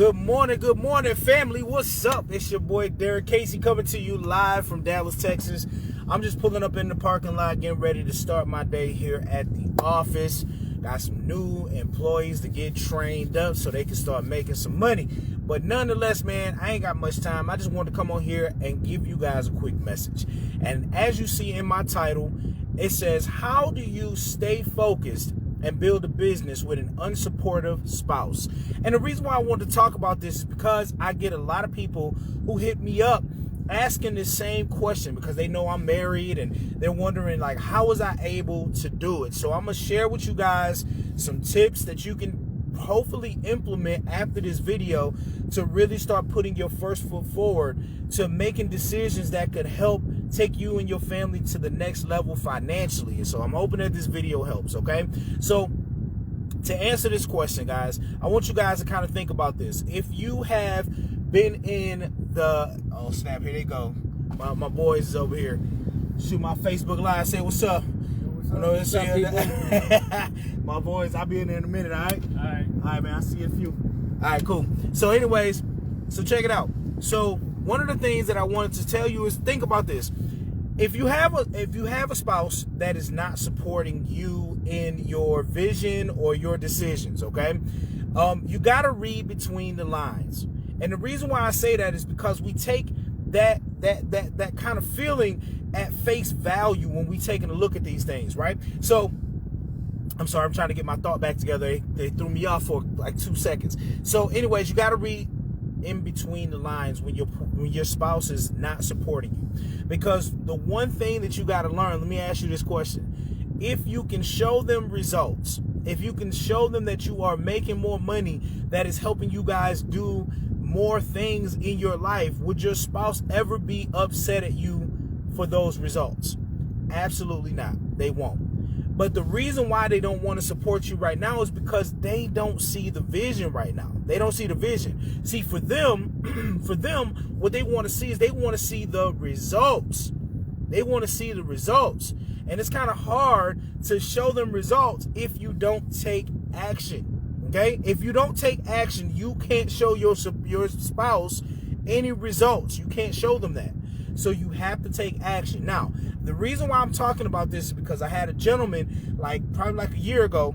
Good morning, family. What's up? It's your boy Derrick Casey coming to you live from Dallas, Texas. I'm just pulling up in the parking lot, getting ready to start my day here at the office. Got some new employees to get trained up so they can start making some money. But nonetheless, man, I ain't got much time. I just wanted to come on here and give you guys a quick message. And as you see in my title, it says, how do you stay focused and build a business with an unsupportive spouse? And the reason why I want to talk about this is because I get a lot of people who hit me up asking the same question because they know I'm married and they're wondering, like, how was I able to do it? So I'm going to share with you guys some tips that you can hopefully implement after this video to really start putting your first foot forward to making decisions that could help take you and your family to the next level financially. And so I'm hoping that this video helps, okay? So to answer this question, guys, I want you guys to kind of think about this. If you have been in the, oh snap, here they go. My boys is over here. Shoot my Facebook Live, say what's up. I know what's up, people. My boys, I'll be in there in a minute, all right? All right. All right, man, I'll see you in a few. All right, cool. So anyways, so check it out. So one of the things that I wanted to tell you is think about this. If you have a spouse that is not supporting you in your vision or your decisions, okay, you got to read between the lines. And the reason why I say that is because we take that kind of feeling at face value when we taking a look at these things, right? So I'm sorry, I'm trying to get my thought back together. They threw me off for like 2 seconds. So anyways, you got to read in between the lines when your spouse is not supporting you. Because the one thing that you got to learn, let me ask you this question. If you can show them results, if you can show them that you are making more money that is helping you guys do more things in your life, would your spouse ever be upset at you for those results? Absolutely not. They won't. But the reason why they don't want to support you right now is because they don't see the vision right now. They don't see the vision. See, for them, what they want to see is they want to see the results. They want to see the results. And it's kind of hard to show them results if you don't take action. Okay? If you don't take action, you can't show your spouse any results. You can't show them that. So you have to take action. Now, the reason why I'm talking about this is because I had a gentleman probably like a year ago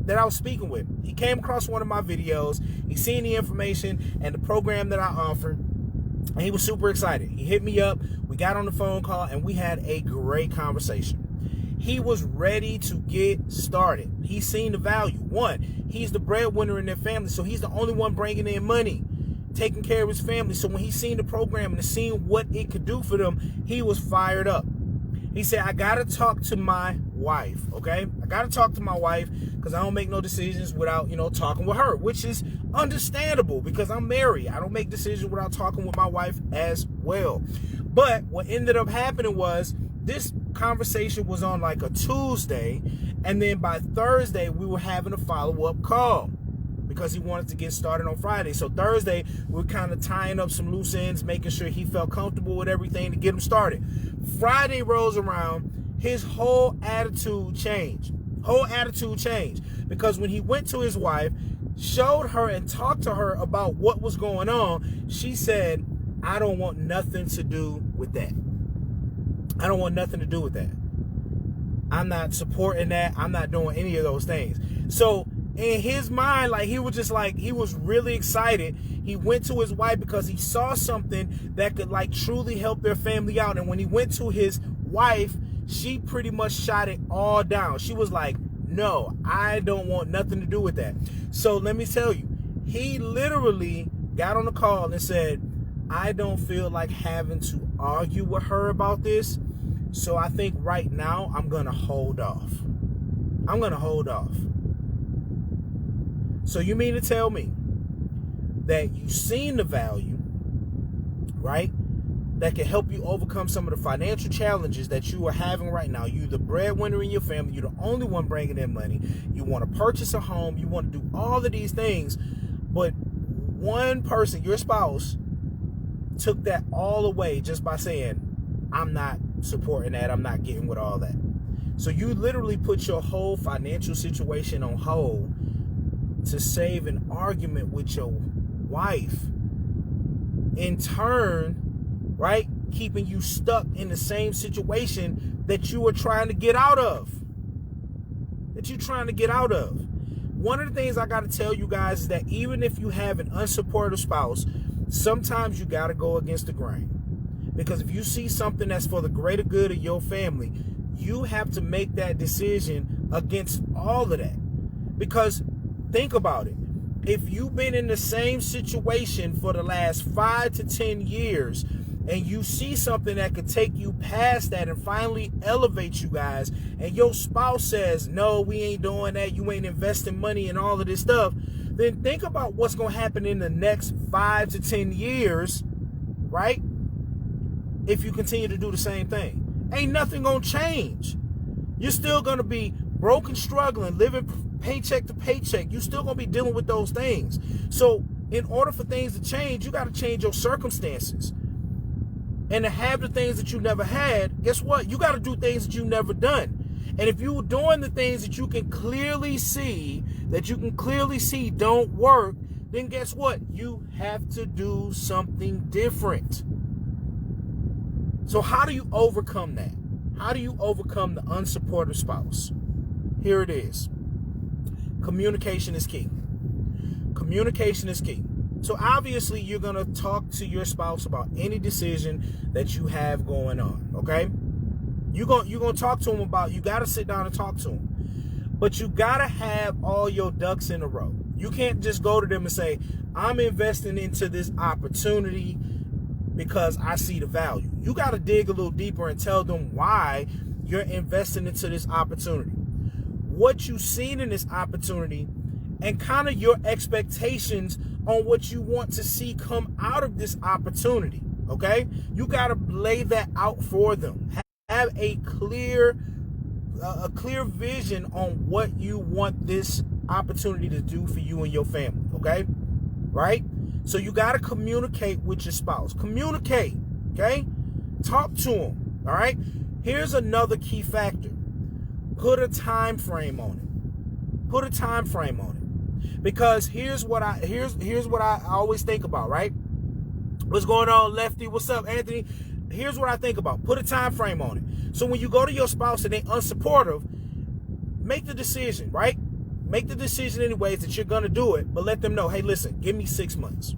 that I was speaking with. He came across one of my videos. He seen the information and the program that I offered, and he was super excited. He hit me up. We got on the phone call, and we had a great conversation. He was ready to get started. He's seen the value. One, he's the breadwinner in their family, so he's the only one bringing in money, taking care of his family. So when he seen the program and seen what it could do for them, he was fired up. He said, I got to talk to my wife, okay? I got to talk to my wife because I don't make no decisions without, talking with her, which is understandable because I'm married. I don't make decisions without talking with my wife as well. But what ended up happening was this conversation was on like a Tuesday, and then by Thursday, we were having a follow-up call because he wanted to get started on Friday. So Thursday, we were kind of tying up some loose ends, making sure he felt comfortable with everything to get him started. Friday rolls around, his whole attitude changed. Because when he went to his wife, showed her and talked to her about what was going on, she said, I don't want nothing to do with that. I don't want nothing to do with that. I'm not supporting that. I'm not doing any of those things. So in his mind, he was really excited. He went to his wife because he saw something that could truly help their family out. And when he went to his wife, she pretty much shot it all down. She was like, no, I don't want nothing to do with that. So let me tell you, he literally got on the call and said, I don't feel like having to argue with her about this. So I think right now I'm going to hold off. So you mean to tell me that you've seen the value, right? That can help you overcome some of the financial challenges that you are having right now. You're the breadwinner in your family. You're the only one bringing in money. You want to purchase a home. You want to do all of these things. But one person, your spouse, took that all away just by saying, I'm not supporting that. I'm not getting with all that. So you literally put your whole financial situation on hold to save an argument with your wife, in turn, right, keeping you stuck in the same situation that you were trying to get out of. One of the things I got to tell you guys is that even if you have an unsupportive spouse, sometimes you got to go against the grain. Because if you see something that's for the greater good of your family, you have to make that decision against all of that. Because think about it. If you've been in the same situation for the last 5 to 10 years and you see something that could take you past that and finally elevate you guys, and your spouse says, no, we ain't doing that, you ain't investing money in all of this stuff, then think about what's going to happen in the next 5 to 10 years, right? If you continue to do the same thing. Ain't nothing going to change. You're still going to be broke and struggling, living paycheck to paycheck. You're still going to be dealing with those things. So in order for things to change, you got to change your circumstances. And to have the things that you never had, guess what? You got to do things that you've never done. And if you're doing the things that you can clearly see don't work, then guess what? You have to do something different. So how do you overcome that? How do you overcome the unsupportive spouse? Here it is. Communication is key. Communication is key. So obviously you're going to talk to your spouse about any decision that you have going on, okay? You're going to talk to them about, you got to sit down and talk to them. But you got to have all your ducks in a row. You can't just go to them and say, I'm investing into this opportunity because I see the value. You got to dig a little deeper and tell them why you're investing into this opportunity, what you've seen in this opportunity, and kind of your expectations on what you want to see come out of this opportunity, okay? You got to lay that out for them. Have a clear vision on what you want this opportunity to do for you and your family, okay? Right? So you got to communicate with your spouse. Communicate, okay? Talk to them, all right? Here's another key factor. Put a time frame on it. Put a time frame on it. Because here's what I always think about, right? What's going on, Lefty? What's up, Anthony? Here's what I think about. Put a time frame on it. So when you go to your spouse and they're unsupportive, make the decision, right? Make the decision anyways that you're going to do it, but let them know, hey, listen, give me 6 months.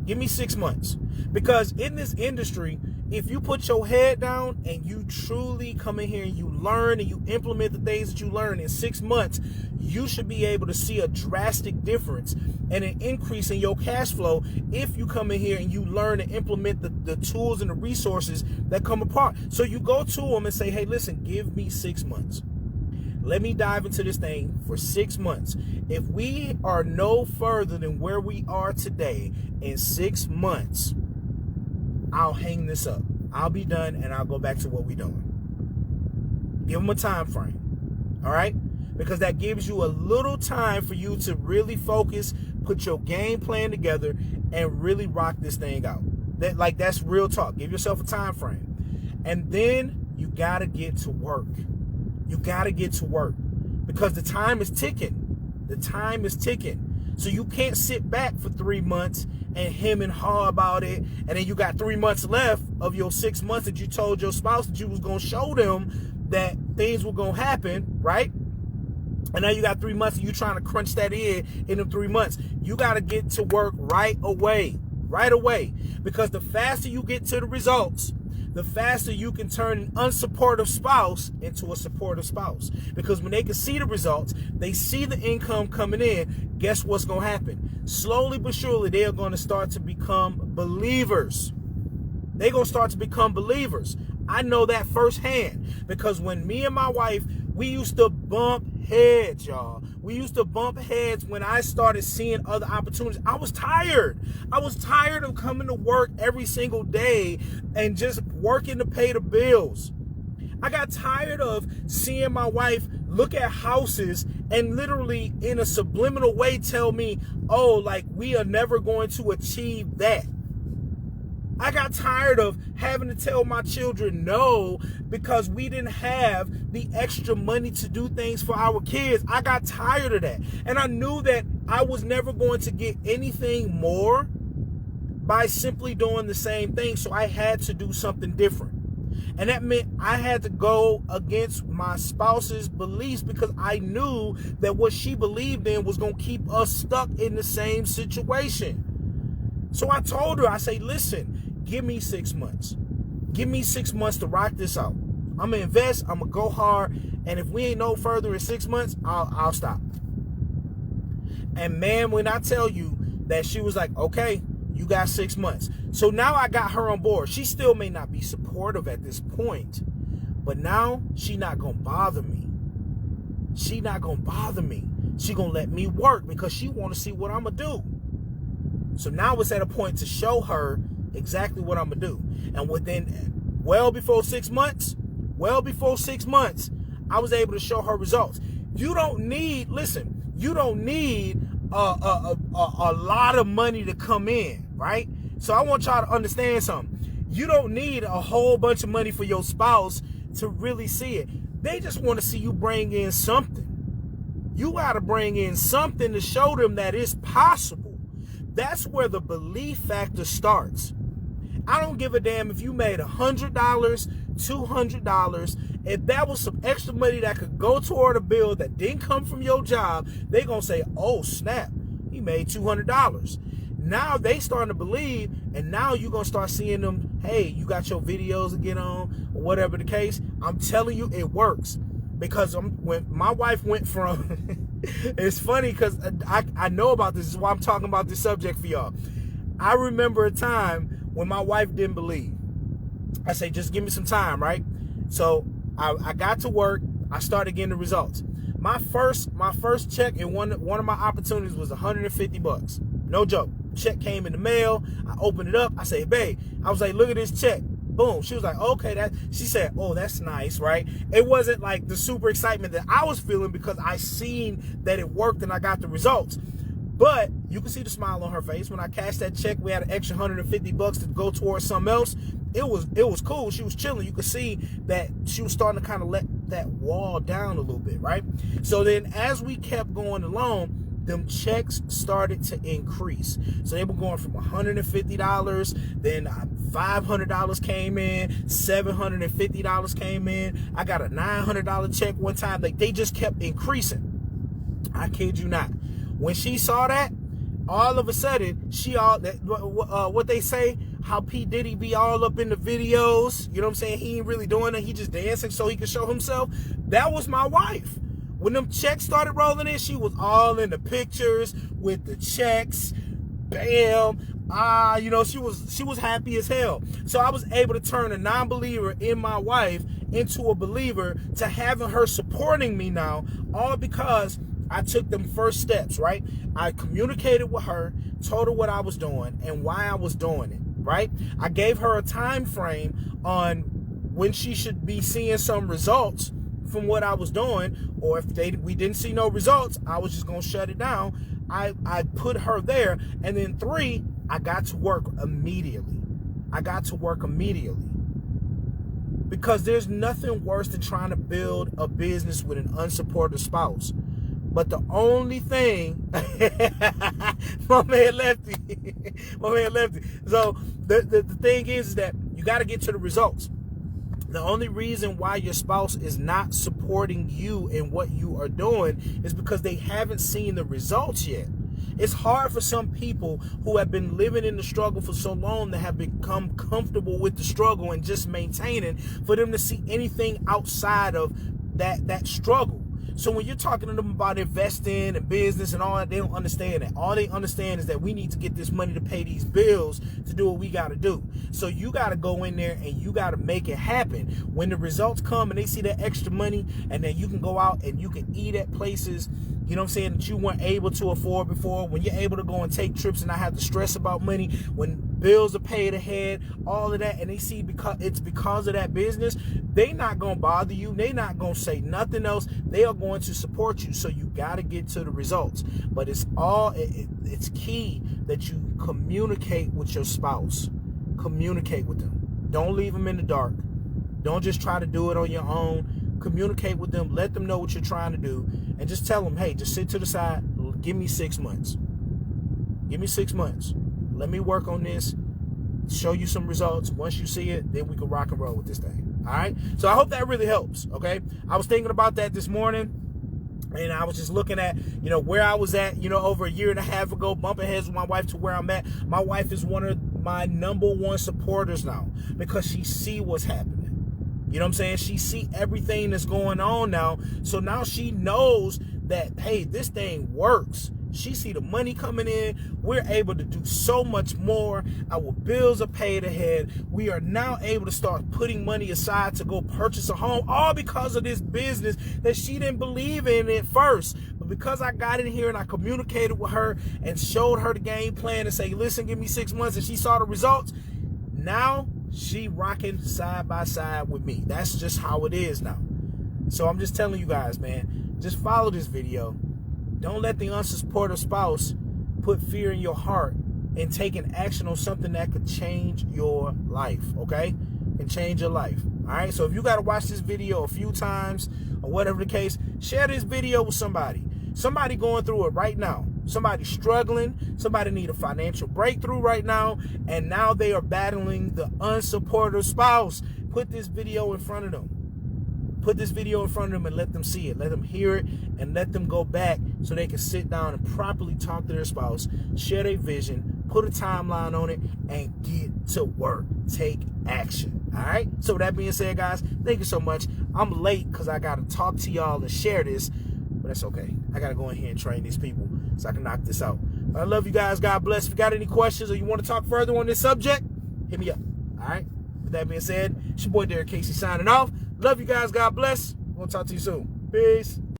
Give me 6 months. Because in this industry, if you put your head down and you truly come in here and you learn and you implement the things that you learn in 6 months, you should be able to see a drastic difference and an increase in your cash flow if you come in here and you learn and implement the tools and the resources that come apart. So you go to them and say, hey, listen, give me 6 months. Let me dive into this thing for 6 months. If we are no further than where we are today in 6 months, I'll hang this up. I'll be done and I'll go back to what we're doing. Give them a time frame. All right? Because that gives you a little time for you to really focus, put your game plan together, and really rock this thing out. That's real talk. Give yourself a time frame. And then you got to get to work. You got to get to work because the time is ticking. The time is ticking. So you can't sit back for 3 months and hem and haw about it. And then you got 3 months left of your 6 months that you told your spouse that you was going to show them that things were going to happen, right? And now you got 3 months and you trying to crunch that in them 3 months. You got to get to work right away. Because the faster you get to the results, the faster you can turn an unsupportive spouse into a supportive spouse. Because when they can see the results, they see the income coming in, guess what's going to happen? Slowly but surely, they are going to start to become believers. They're going to start to become believers. I know that firsthand because when me and my wife, we used to bump heads, y'all. We used to bump heads when I started seeing other opportunities. I was tired. I was tired of coming to work every single day and just working to pay the bills. I got tired of seeing my wife look at houses and literally in a subliminal way tell me, oh, like we are never going to achieve that. I got tired of having to tell my children no because we didn't have the extra money to do things for our kids. I got tired of that. And I knew that I was never going to get anything more by simply doing the same thing. So I had to do something different. And that meant I had to go against my spouse's beliefs, because I knew that what she believed in was going to keep us stuck in the same situation. So I told her, I say, listen, give me 6 months. Give me 6 months to rock this out. I'm going to invest. I'm going to go hard. And if we ain't no further in 6 months, I'll stop. And man, when I tell you that she was like, okay, you got 6 months. So now I got her on board. She still may not be supportive at this point, but now she not going to bother me. She not going to bother me. She going to let me work because she want to see what I'm going to do. So now it's at a point to show her exactly what I'm going to do. And within, well before 6 months, I was able to show her results. You don't need, listen, you don't need a lot of money to come in, right? So I want y'all to understand something. You don't need a whole bunch of money for your spouse to really see it. They just want to see you bring in something. You got to bring in something to show them that it's possible. That's where the belief factor starts. I don't give a damn if you made $100, $200. If that was some extra money that could go toward a bill that didn't come from your job, they're going to say, oh, snap, he made $200. Now they starting to believe, and now you're going to start seeing them, hey, you got your videos to get on, or whatever the case. I'm telling you, it works. Because when my wife went from, it's funny because I know about this. This is why I'm talking about this subject for y'all. I remember a time when my wife didn't believe. I say, just give me some time, right? So I got to work. I started getting the results. My first check in one of my opportunities was $150. No joke. Check came in the mail. I opened it up. I say, babe, I was like, look at this check. Boom. She was like, okay, she said, oh, that's nice, right? It wasn't like the super excitement that I was feeling because I seen that it worked and I got the results. But you can see the smile on her face. When I cashed that check, we had an extra $150 to go towards something else. It was cool. She was chilling. You could see that she was starting to kind of let that wall down a little bit, right? So then as we kept going along, them checks started to increase. So they were going from $150, then $500 came in, $750 came in. I got a $900 check one time. Like, they just kept increasing. I kid you not. When she saw that, all of a sudden, what they say, how P. Diddy be all up in the videos, you know what I'm saying? He ain't really doing it. He just dancing so he can show himself. That was my wife. When them checks started rolling in, she was all in the pictures with the checks. Bam. She was happy as hell. So I was able to turn a non-believer in my wife into a believer, to having her supporting me now, all because I took them first steps, right? I communicated with her, told her what I was doing and why I was doing it, right? I gave her a time frame on when she should be seeing some results from what I was doing, or if we didn't see no results, I was just gonna shut it down. I put her there, and then 3, I got to work immediately. Because there's nothing worse than trying to build a business with an unsupportive spouse. But the only thing, my man Lefty. So the thing is that you got to get to the results. The only reason why your spouse is not supporting you in what you are doing is because they haven't seen the results yet. It's hard for some people who have been living in the struggle for so long, that have become comfortable with the struggle and just maintaining, for them to see anything outside of that struggle. So when you're talking to them about investing and business and all that, they don't understand that. All they understand is that we need to get this money to pay these bills, to do what we got to do. So you got to go in there and you got to make it happen. When the results come and they see that extra money, and then you can go out and you can eat at places, you know what I'm saying, that you weren't able to afford before. When you're able to go and take trips and not have to stress about money, when bills are paid ahead, all of that, and they see because of that business, they not going to bother you. They not going to say nothing else. They are going to support you. So you got to get to the results. But it's key that you communicate with your spouse. Communicate with them. Don't leave them in the dark. Don't just try to do it on your own. Communicate with them. Let them know what you're trying to do. And just tell them, hey, just sit to the side. give me 6 months. Give me 6 months. Let me work on this, show you some results. Once you see it, then we can rock and roll with this thing. All right? So I hope that really helps, okay? I was thinking about that this morning, and I was just looking at, where I was at, over a year and a half ago, bumping heads with my wife to where I'm at. My wife is one of my number one supporters now because she see what's happening. You know what I'm saying? She see everything that's going on now. So now she knows that, hey, this thing works. She see the money coming in. We're able to do so much more. Our bills are paid ahead. We are now able to start putting money aside to go purchase a home, all because of this business that she didn't believe in at first. But because I got in here and I communicated with her and showed her the game plan and say, listen, give me 6 months, and she saw the results, now she rocking side by side with me. That's just how it is now. So I'm just telling you guys, man, just follow this video. Don't let the unsupportive spouse put fear in your heart and taking action on something that could change your life, okay? And change your life, all right? So if you got to watch this video a few times or whatever the case, share this video with somebody. Somebody going through it right now. Somebody struggling. Somebody need a financial breakthrough right now, and now they are battling the unsupportive spouse. Put this video in front of them. Put this video in front of them and let them see it. Let them hear it and let them go back so they can sit down and properly talk to their spouse, share their vision, put a timeline on it, and get to work. Take action. All right? So with that being said, guys, thank you so much. I'm late because I got to talk to y'all and share this, but that's okay. I got to go in here and train these people so I can knock this out. But I love you guys. God bless. If you got any questions or you want to talk further on this subject, hit me up. All right? With that being said, it's your boy Derrick Casey signing off. Love you guys. God bless. We'll talk to you soon. Peace.